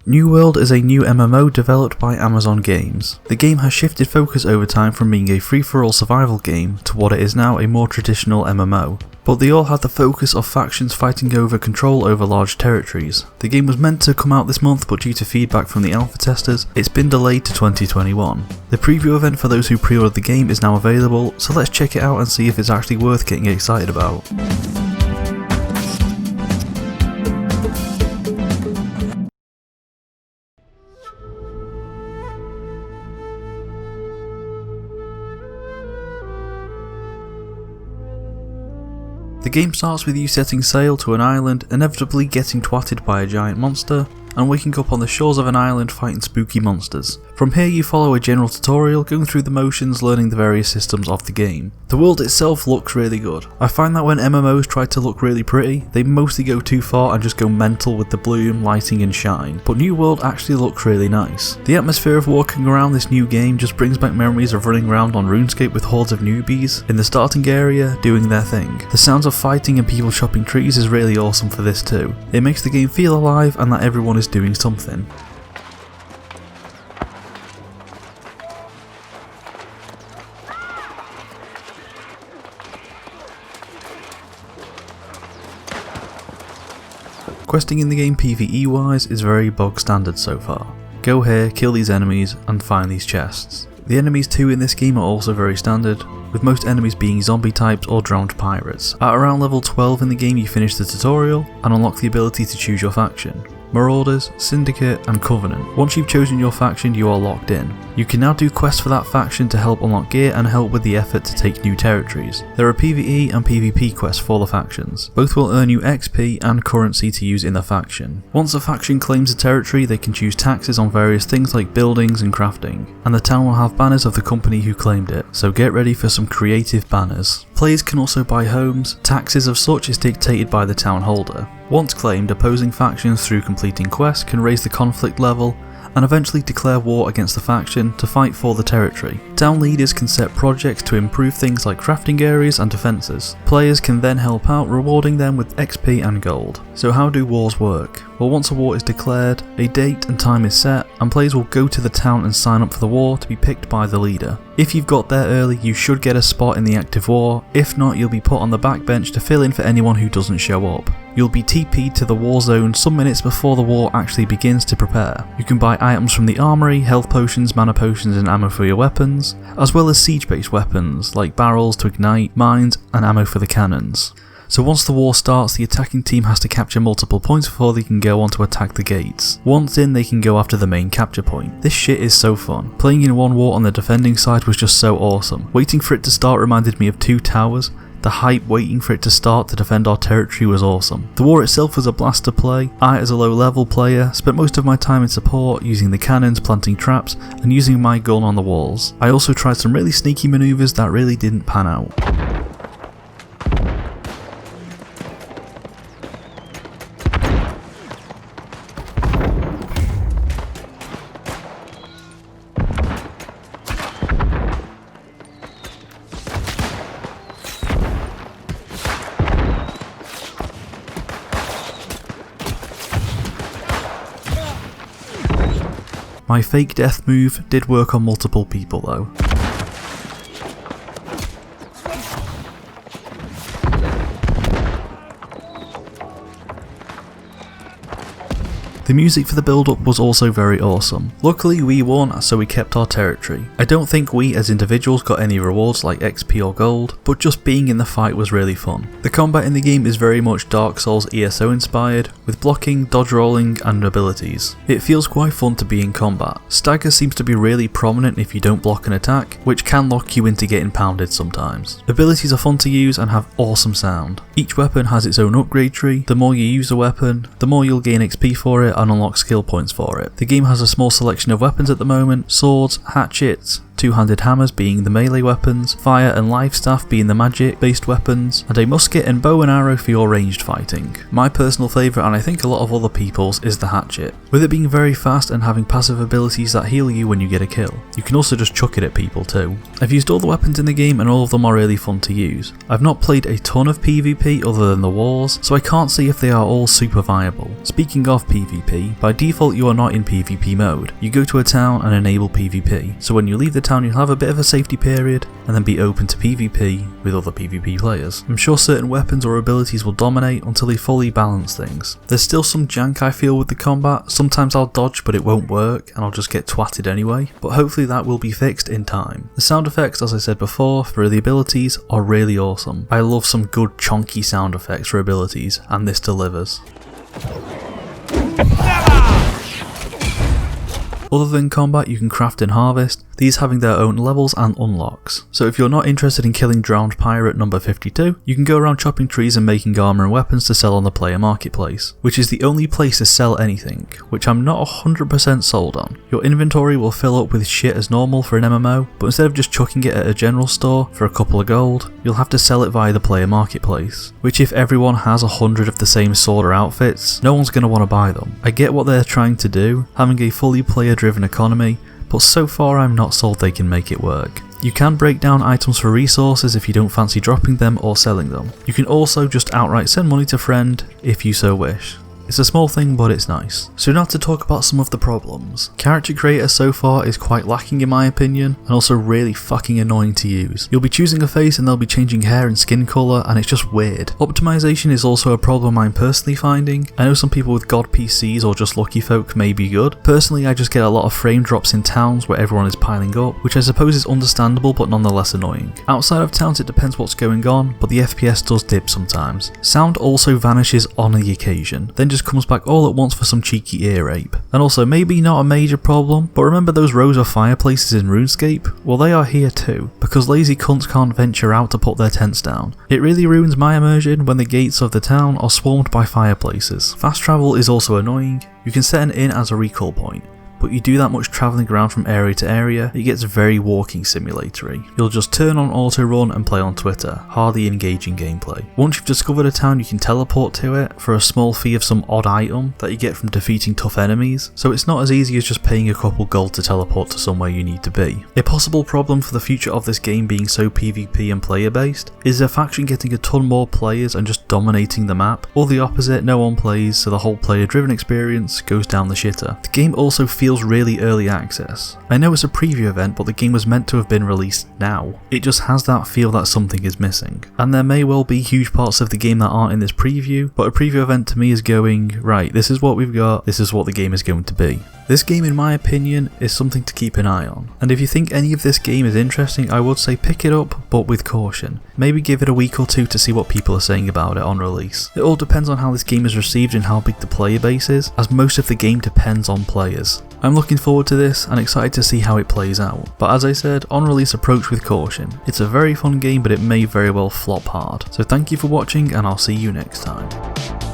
New World is a new MMO developed by Amazon Games. The game has shifted focus over time from being a free-for-all survival game to what it is now, a more traditional MMO. But they all have the focus of factions fighting over control over large territories. The game was meant to come out this month, but due to feedback from the alpha testers, it's been delayed to 2021. The preview event for those who pre-ordered the game is now available, so let's check it out and see if it's actually worth getting excited about. The game starts with you setting sail to an island, inevitably getting twatted by a giant monster, and waking up on the shores of an island fighting spooky monsters. From here you follow a general tutorial, going through the motions, learning the various systems of the game. The world itself looks really good. I find that when MMOs try to look really pretty, they mostly go too far and just go mental with the bloom, lighting and shine, but New World actually looks really nice. The atmosphere of walking around this new game just brings back memories of running around on RuneScape with hordes of newbies in the starting area doing their thing. The sounds of fighting and people chopping trees is really awesome for this too. It makes the game feel alive and that everyone is doing something. Questing in the game PvE wise is very bog standard so far. Go here, kill these enemies and find these chests. The enemies too in this game are also very standard, with most enemies being zombie types or drowned pirates. At around level 12 in the game you finish the tutorial and unlock the ability to choose your faction. Marauders, Syndicate and Covenant. Once you've chosen your faction you are locked in. You can now do quests for that faction to help unlock gear and help with the effort to take new territories. There are PvE and PvP quests for the factions. Both will earn you XP and currency to use in the faction. Once a faction claims a territory they can choose taxes on various things like buildings and crafting, and the town will have banners of the company who claimed it, so get ready for some creative banners. Players can also buy homes. Taxes of such is dictated by the town holder. Once claimed, opposing factions through completing quests can raise the conflict level and eventually declare war against the faction to fight for the territory. Town leaders can set projects to improve things like crafting areas and defences. Players can then help out, rewarding them with XP and gold. So how do wars work? Well, once a war is declared, a date and time is set, and players will go to the town and sign up for the war to be picked by the leader. If you've got there early, you should get a spot in the active war. If not, you'll be put on the backbench to fill in for anyone who doesn't show up. You'll be TP'd to the war zone some minutes before the war actually begins to prepare. You can buy items from the armory, health potions, mana potions and ammo for your weapons, as well as siege-based weapons like barrels to ignite, mines and ammo for the cannons. So once the war starts, the attacking team has to capture multiple points before they can go on to attack the gates. Once in, they can go after the main capture point. This shit is so fun. Playing in one war on the defending side was just so awesome. Waiting for it to start reminded me of Two Towers. The hype waiting for it to start to defend our territory was awesome. The war itself was a blast to play. I, as a low level player, spent most of my time in support, using the cannons, planting traps, and using my gun on the walls. I also tried some really sneaky maneuvers that really didn't pan out. My fake death move did work on multiple people though. The music for the build-up was also very awesome. Luckily we won, so we kept our territory. I don't think we as individuals got any rewards like XP or gold, but just being in the fight was really fun. The combat in the game is very much Dark Souls ESO inspired, with blocking, dodge rolling and abilities. It feels quite fun to be in combat. Stagger seems to be really prominent if you don't block an attack, which can lock you into getting pounded sometimes. Abilities are fun to use and have awesome sound. Each weapon has its own upgrade tree. The more you use a weapon, the more you'll gain XP for it and unlock skill points for it. The game has a small selection of weapons at the moment: swords, hatchets, two-handed hammers being the melee weapons, fire and life staff being the magic based weapons, and a musket and bow and arrow for your ranged fighting. My personal favourite, and I think a lot of other people's, is the hatchet, with it being very fast and having passive abilities that heal you when you get a kill. You can also just chuck it at people too. I've used all the weapons in the game and all of them are really fun to use. I've not played a ton of PvP other than the wars, so I can't see if they are all super viable. Speaking of PvP, by default you are not in PvP mode. You go to a town and enable PvP, so when you leave the town you'll have a bit of a safety period and then be open to PvP with other PvP players. I'm sure certain weapons or abilities will dominate until they fully balance things. There's still some jank I feel with the combat. Sometimes I'll dodge but it won't work and I'll just get twatted anyway, but hopefully that will be fixed in time. The sound effects, as I said before, for the abilities are really awesome. I love some good chonky sound effects for abilities, and this delivers. Other than combat, you can craft and harvest, these having their own levels and unlocks. So if you're not interested in killing drowned pirate number 52, you can go around chopping trees and making armor and weapons to sell on the player marketplace, which is the only place to sell anything, which I'm not 100% sold on. Your inventory will fill up with shit as normal for an MMO, but instead of just chucking it at a general store for a couple of gold, you'll have to sell it via the player marketplace, which if everyone has 100 of the same sword or outfits, no one's going to want to buy them. I get what they're trying to do, having a fully player driven economy, but so far I'm not sold they can make it work. You can break down items for resources if you don't fancy dropping them or selling them. You can also just outright send money to friend if you so wish. It's a small thing, but it's nice. So now to talk about some of the problems. Character creator so far is quite lacking in my opinion, and also really fucking annoying to use. You'll be choosing a face and they'll be changing hair and skin colour, and it's just weird. Optimization is also a problem I'm personally finding. I know some people with god PCs or just lucky folk may be good. Personally, I just get a lot of frame drops in towns where everyone is piling up, which I suppose is understandable but nonetheless annoying. Outside of towns it depends what's going on, but the FPS does dip sometimes. Sound also vanishes on the occasion, then just comes back all at once for some cheeky ear rape. And also, maybe not a major problem, but remember those rows of fireplaces in RuneScape? Well, they are here too, because lazy cunts can't venture out to put their tents down. It really ruins my immersion when the gates of the town are swarmed by fireplaces. Fast travel is also annoying. You can set an inn as a recall point, but you do that much travelling around from area to area, it gets very walking simulatory. You'll just turn on auto run and play on Twitter, hardly engaging gameplay. Once you've discovered a town you can teleport to it for a small fee of some odd item that you get from defeating tough enemies, so it's not as easy as just paying a couple gold to teleport to somewhere you need to be. A possible problem for the future of this game being so PvP and player based is a faction getting a ton more players and just dominating the map, or the opposite, no one plays so the whole player driven experience goes down the shitter. The game also feels really early access. I know it's a preview event, but the game was meant to have been released now. It just has that feel that something is missing. And there may well be huge parts of the game that aren't in this preview, but a preview event to me is going, right, this is what we've got, this is what the game is going to be. This game, in my opinion, is something to keep an eye on. And if you think any of this game is interesting, I would say pick it up, but with caution. Maybe give it a week or two to see what people are saying about it on release. It all depends on how this game is received and how big the player base is, as most of the game depends on players. I'm looking forward to this and excited to see how it plays out, but as I said, on release approach with caution. It's a very fun game, but it may very well flop hard. So thank you for watching and I'll see you next time.